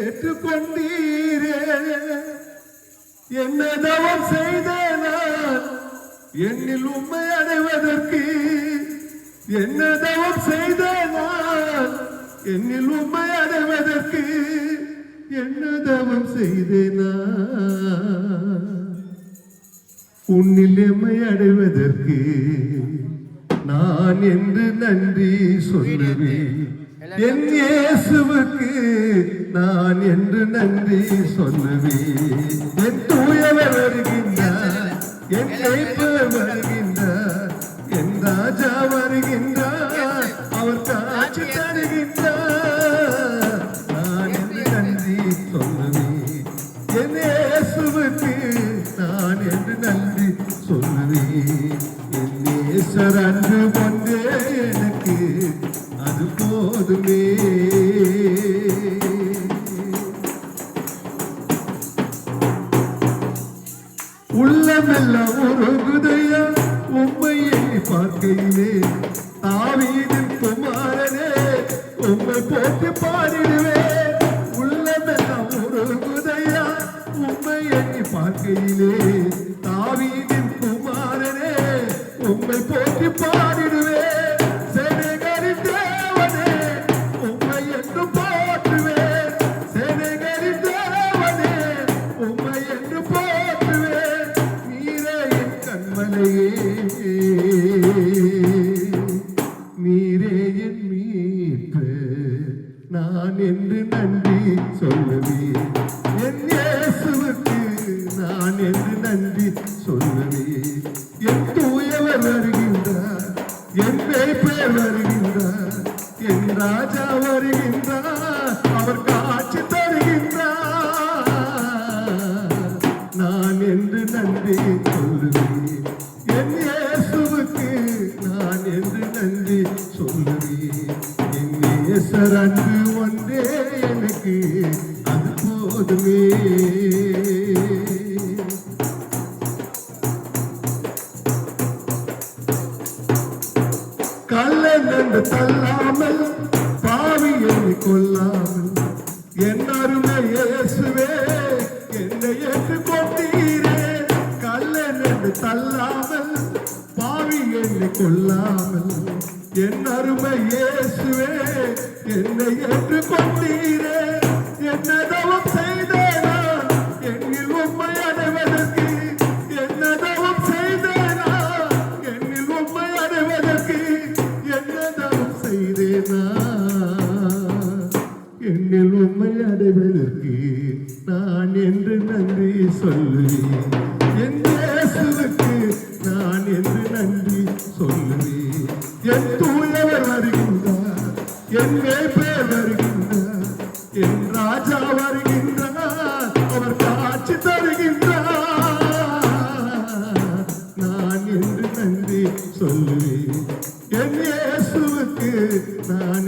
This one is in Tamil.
ஏற்றுக்கொண்டீரே என்ன தவம் செய்தேன் என்னில் உண்மை அடைவதற்கு என்ன தவம் செய்தேன் என்னில் உண்மை அடைவதற்கு என்ன தவம் செய்தேனா உன்னில் எம்மை அடைவதற்கு நான் என்று நன்றி சொல்லுவேன் என் இயேசுவுக்கு நான் என்று நன்றி சொல்லுவேன் என் தூயவர் வருகின்றார் என் மேய்ப்பர் வருகின்றார் என் ராஜா வருகின்றார் அவர் காட்சி தருகின்றார் நான் என்று நன்றி சொல்லுவேன் என் இயேசுவுக்கு நான் என்று நன்றி சொல்லுவேன் என் நேசர் அன்று கொண்டே எனக்கு அது போதுமே உள்ளமெல்லாம் ஒரு குதையா உம்மை எண்ணி பார்க்கையிலே தாவீதின் குமாரனே உம்மை போட்டு பாடிடுவேன் உள்ளமெல்லாம் ஒரு குதையா உம்மை எண்ணி பார்க்கையிலே தாவீதின் குமாரனே உம்மை போட்டு பாடிடுவேன் நீரே என் மீட்பு நான் என்று நன்றி சொல்லுவேன் என் இயேசுவுக்கு நான் என்று நன்றி சொல்லுவேன் என் தூயவர் வருகின்றார் என் மேய்ப்பர் வருகின்றார் என் ராஜா வருகின்றார் அவர் காட்சி தருகின்றார் நான் என்று நன்றி சொல்லுவேன் என் இயேசுவுக்கு நான் என்று நன்றி சொல்லுவேன் என் நேசர் அன்று ஒன்றே எனக்கு அது போதுமே கள்ளன் என்று தள்ளாமல் பாவி என்னை கொல்லாமல் என் அருமை இயேசுவே என்னை ஏற்றுக்கொண்டீரே கள்ளன் என்று தள்ளாமல் பாவி என்னை கொல்லாமல் என் அருமை இயேசுவே என்னை ஏற்றுக்கொண்டீரே என்ன தவம் செய்தேனா என்னில் உண்மை அடைவதற்கு என்ன தவம் செய்தேனா என்னில் உண்மை அடைவதற்கு என்ன தவம் செய்தேனா என்னில் உண்மை அடைவதற்கு நான் என்று நன்றி சொல்லுவேன் என் இயேசுவுக்கு நான் என்று நன்றி சொல்லுவேன் என் தூயவர் வருகின்றார் என் மேய்ப்பர் வருகின்றார் என் ராஜா வருகின்றார் அவர் காட்சி தருகின்றார் நான் என்று நன்றி சொல்லுவேன் என் இயேசுவுக்கு நான்